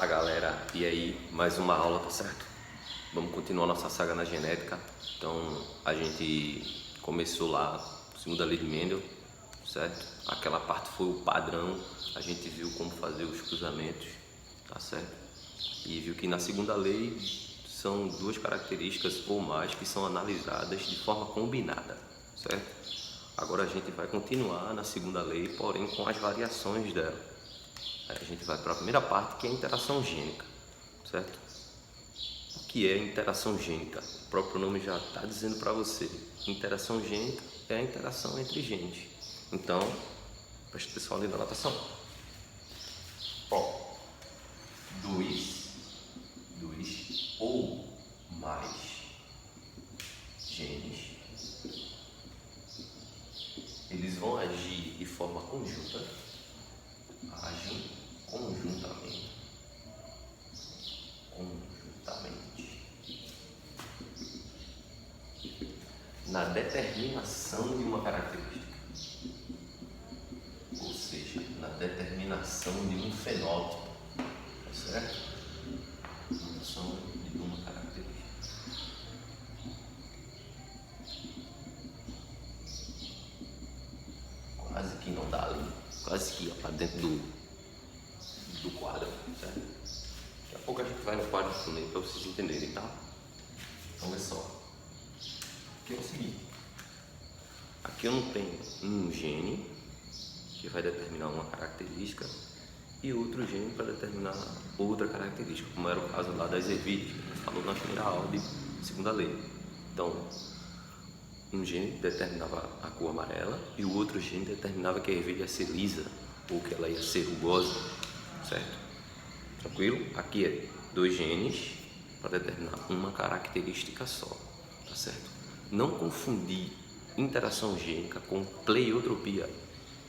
Fala galera, e aí, mais uma aula, tá certo? Vamos continuar nossa saga na genética. Então a gente começou lá, segunda lei de Mendel, certo? Aquela parte foi o padrão, a gente viu como fazer os cruzamentos, tá certo? E viu que na segunda lei são duas características ou mais que são analisadas de forma combinada, certo? Agora a gente vai continuar na segunda lei, porém com as variações dela. A gente vai para a primeira parte, que é a interação gênica, certo? O que é interação gênica? O próprio nome já está dizendo para você. Interação gênica é a interação entre genes. Então, preste atenção ali na anotação. Ó, dois ou mais genes, eles vão agir de forma conjunta, agem conjuntamente, na determinação de uma característica, ou seja, na determinação de um fenótipo, tá certo? Determinação de uma característica. Quase que não dá ali, quase que ia para dentro do quadro, certo? Daqui a pouco a gente vai no quadro também para vocês entenderem, tá? Então olha só. Aqui é o seguinte, aqui eu não tenho um gene que vai determinar uma característica e outro gene para determinar outra característica, como era o caso lá das ervilhas, que a gente falou na primeira aula de segunda lei. Então, um gene determinava a cor amarela e o outro gene determinava que a ervilha ia ser lisa ou que ela ia ser rugosa, certo? Tranquilo? Aqui é dois genes para determinar uma característica só, tá certo? Não confundir interação gênica com pleiotropia,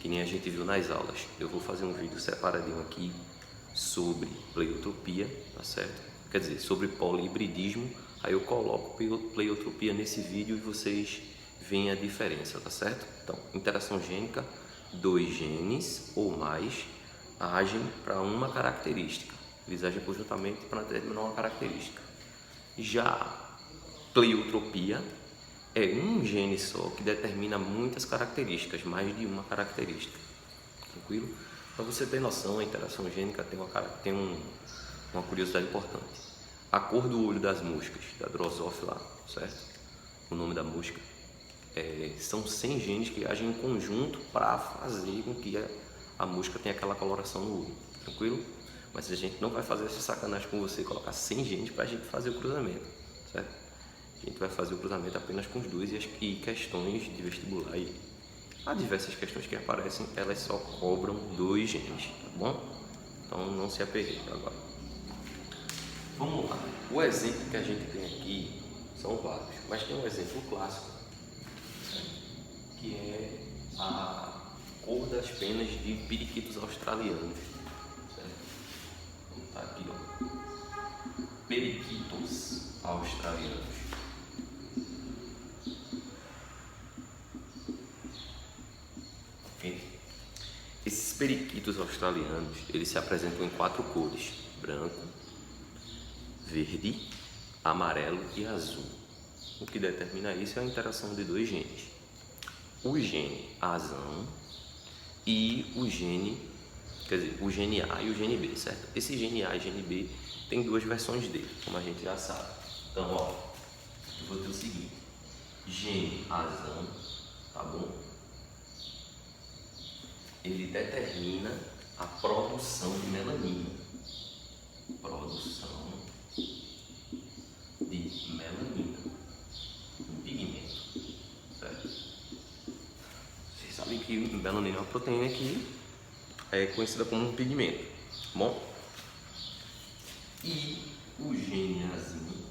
que nem a gente viu nas aulas. Eu vou fazer um vídeo separadinho aqui sobre pleiotropia, tá certo? Quer dizer, sobre polihibridismo. Aí eu coloco pleiotropia nesse vídeo e vocês veem a diferença, tá certo? Então, interação gênica, dois genes ou mais agem para uma característica. Eles agem conjuntamente para determinar uma característica. Já pleiotropia é um gene só que determina muitas características, mais de uma característica. Tranquilo? Para você ter noção, a interação gênica tem uma curiosidade importante. A cor do olho das moscas, da Drosophila, certo? O nome da mosca. São 100 genes que agem em conjunto para fazer com que a mosca tenha aquela coloração no olho. Tranquilo? Mas a gente não vai fazer essa sacanagem com você e colocar 100 genes para a gente fazer o cruzamento, certo? A gente vai fazer o cruzamento apenas com os dois e questões de vestibular. E há diversas questões que aparecem, elas só cobram dois genes, tá bom? Então não se apegue agora. Vamos lá. O exemplo que a gente tem aqui são vários, mas tem um exemplo clássico, que é a cor das penas de periquitos australianos. Certo? Vamos botar aqui, ó. Periquitos australianos. Esses periquitos australianos, eles se apresentam em 4 cores: branco, verde, amarelo e azul. O que determina isso é a interação de dois genes: o gene azão e o gene A e o gene B, certo? Esse gene A e gene B tem duas versões dele, como a gente já sabe. Então, ó, eu vou ter o seguinte: gene azão, tá bom? Ele determina a produção de melanina. Produção de melanina, um pigmento, certo? Vocês sabem que melanina é uma proteína que é conhecida como um pigmento, bom? E o gene azinho,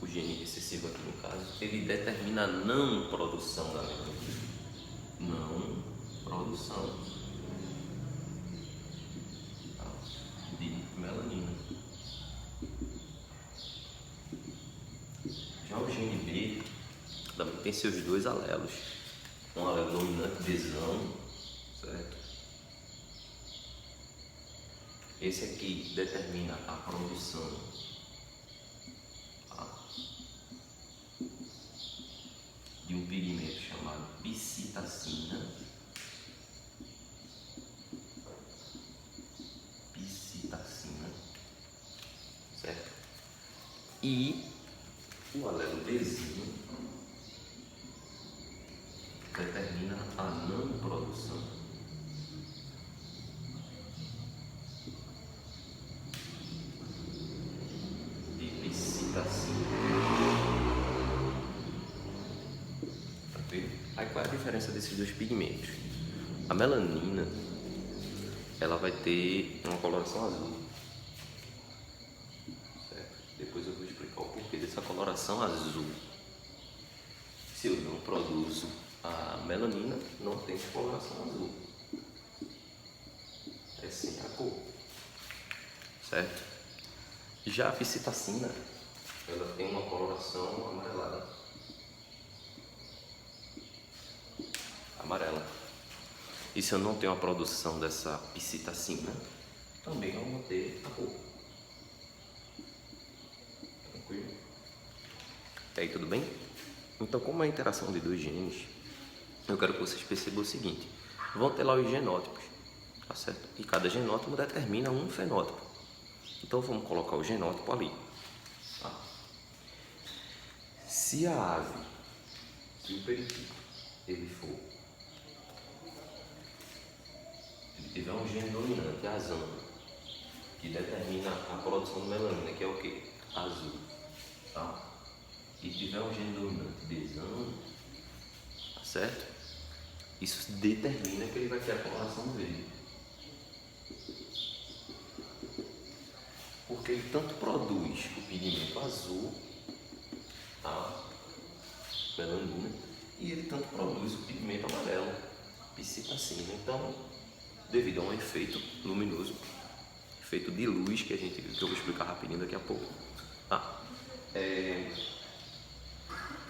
o gene recessivo aqui no caso, ele determina a não produção da melanina. Não produção de melanina. Já o gene B também tem seus dois alelos, um alelo dominante Dzão, certo? Esse aqui determina a produção, tá, de um pigmento chamado psitacina. Certo? E o alelo Bzinho determina a não produção de psitacina. Tranquilo? Aí qual é a diferença desses dois pigmentos? A melanina, ela vai ter uma coloração azul. Certo? Depois eu vou explicar o porquê dessa coloração azul. Se eu não produzo a melanina, não tem coloração azul. É sem a cor. Certo? Já a psitacina, ela tem uma coloração amarelada. Amarela. E se eu não tenho a produção dessa psitacina, também não vou ter a cor. Tranquilo? E aí, tudo bem? Então, como é a interação de dois genes, eu quero que vocês percebam o seguinte: vão ter lá os genótipos, tá certo? E cada genótipo determina um fenótipo. Então, vamos colocar o genótipo ali. Tá? Se a ave, se o periquito, ele tiver um gene dominante, azão, que determina a produção de melanina, que é o quê? Azul. Tá? E tiver um gene dominante, Bzão, tá certo? Isso determina que ele vai ter a coloração verde. Porque ele tanto produz o pigmento azul, a melanina, e ele tanto produz o pigmento amarelo, psitacina. Então, devido a um efeito luminoso, efeito de luz, que eu vou explicar rapidinho daqui a pouco.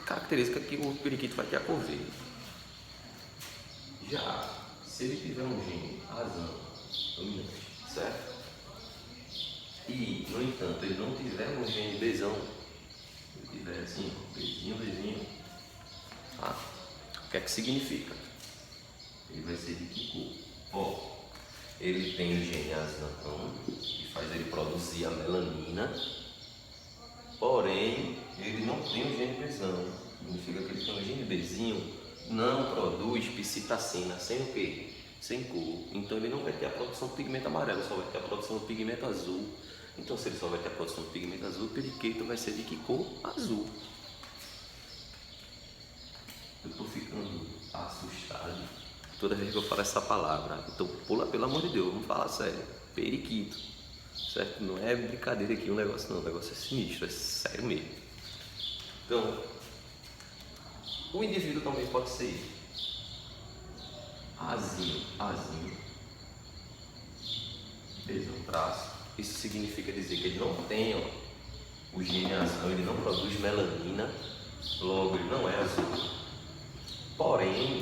Característica que o periquito vai ter a cor verde. Já se ele tiver um gene azão dominante, certo? E, no entanto, ele não tiver um gene Bzão, ele tiver assim, Bzinho, tá? O que é que significa? Ele vai ser de que cor? Ele tem o gene azão, que faz ele produzir a melanina, porém, ele não tem o gene Bzão. Significa que ele tem o gene Bzinho, não produz psitacina, sem o quê? Sem cor. Então ele não vai ter a produção do pigmento amarelo, só vai ter a produção do pigmento azul. Então, se ele só vai ter a produção do pigmento azul, o periquito vai ser de que cor? Azul. Eu estou ficando assustado toda vez que eu falo essa palavra. Então, pula, pelo amor de Deus, vamos falar sério. Periquito. Certo? Não é brincadeira aqui o negócio, não. O negócio é sinistro, é sério mesmo. Então, o indivíduo também pode ser azinho, Bzão, traço. Isso significa dizer que ele não tem o gene azul, ele não produz melanina, logo ele não é azul. Porém,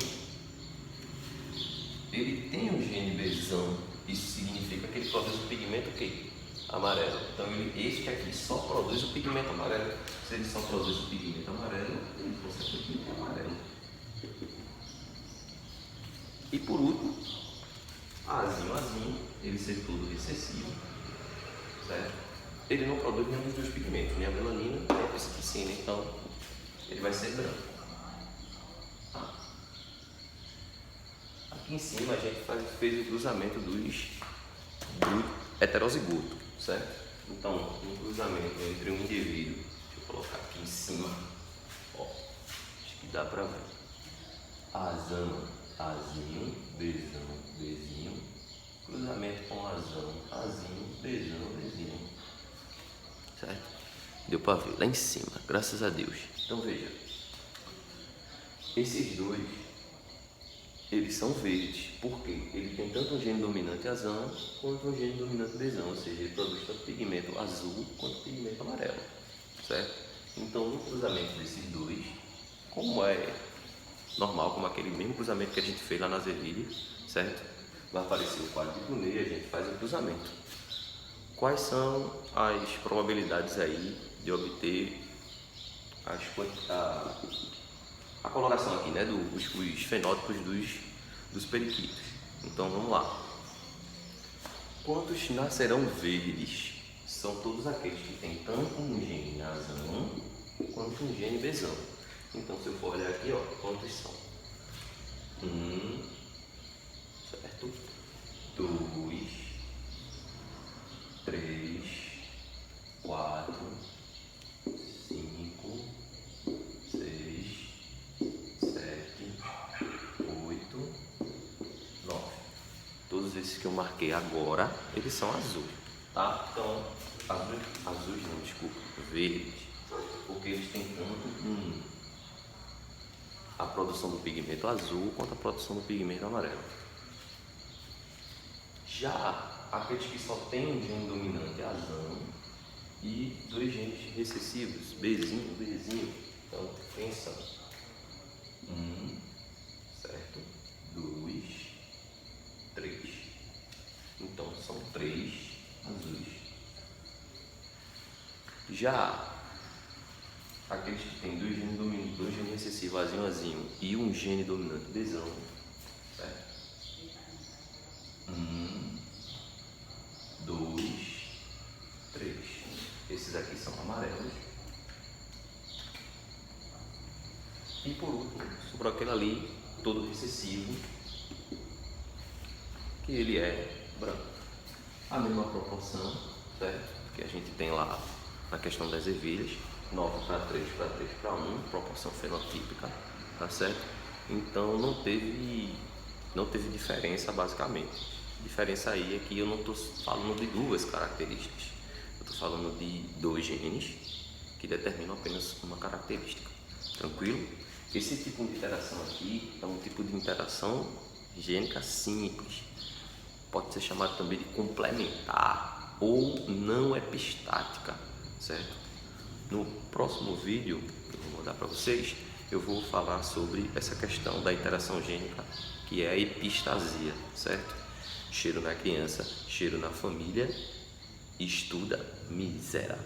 ele tem um gene Bzão, isso significa que ele produz o pigmento o quê? Amarelo. Então este aqui só produz o pigmento amarelo. Se ele só produz o pigmento amarelo, ele consequentemente é amarelo. E por último, azinho, ele ser todo recessivo, certo? Ele não produz nenhum dos dois pigmentos, nem a melanina, nem a psitacina, então ele vai ser branco. Tá? Aqui em cima a gente fez o cruzamento do heterozigoto, certo? Então, um cruzamento entre um indivíduo, deixa eu colocar aqui em cima, ó, acho que dá pra ver. Azão, azinho, Bzinho, cruzamento com azão, azinho, Bzinho, certo? Deu pra ver lá em cima, graças a Deus. Então veja, esses dois, eles são verdes, porque ele tem tanto um gene dominante azão quanto um gene dominante Bzão, ou seja, ele produz tanto pigmento azul quanto pigmento amarelo, certo? Então, no cruzamento desses dois, como é normal, como aquele mesmo cruzamento que a gente fez lá nas ervilhas, certo? Vai aparecer o quadro de Brunet, a gente faz o cruzamento. quais são as probabilidades aí de obter a coloração aqui, né, os fenótipos dos periquitos. Então vamos lá. Quantos nascerão verdes? São todos aqueles que têm tanto um gene Azão quanto um gene Bzão. Então se eu for olhar aqui, ó, quantos são? 1, certo? 2, 3, 4, 5, 6, 7, 8, 9. Todos esses que eu marquei agora, eles são azuis, tá? Então, azuis não, desculpa, verdes, porque eles têm tanto a produção do pigmento azul quanto a produção do pigmento amarelo. Já aqueles que só têm um gene dominante azão e 2 genes recessivos, Bzinho. Então, quem são? 1, certo? 2, 3. Então, são 3 azuis. Já aqueles que têm 2 genes dominantes, 2 genes recessivos, Azinho e um gene dominante Bzão, certo? 1, 2, 3. Esses aqui são amarelos. E por último, sobrou aquele ali, todo recessivo, que ele é branco. A mesma proporção, certo? Que a gente tem lá na questão das ervilhas, 9 para 3 para 3 para 1, proporção fenotípica, tá certo? Então não teve diferença basicamente. A diferença aí é que eu não estou falando de 2 características, eu estou falando de 2 genes que determinam apenas uma característica. Tranquilo? Esse tipo de interação aqui é um tipo de interação gênica simples. Pode ser chamado também de complementar ou não epistática, certo? No próximo vídeo que eu vou mandar para vocês, eu vou falar sobre essa questão da interação gênica, que é a epistasia, certo? Cheiro na criança, cheiro na família, estuda, misera.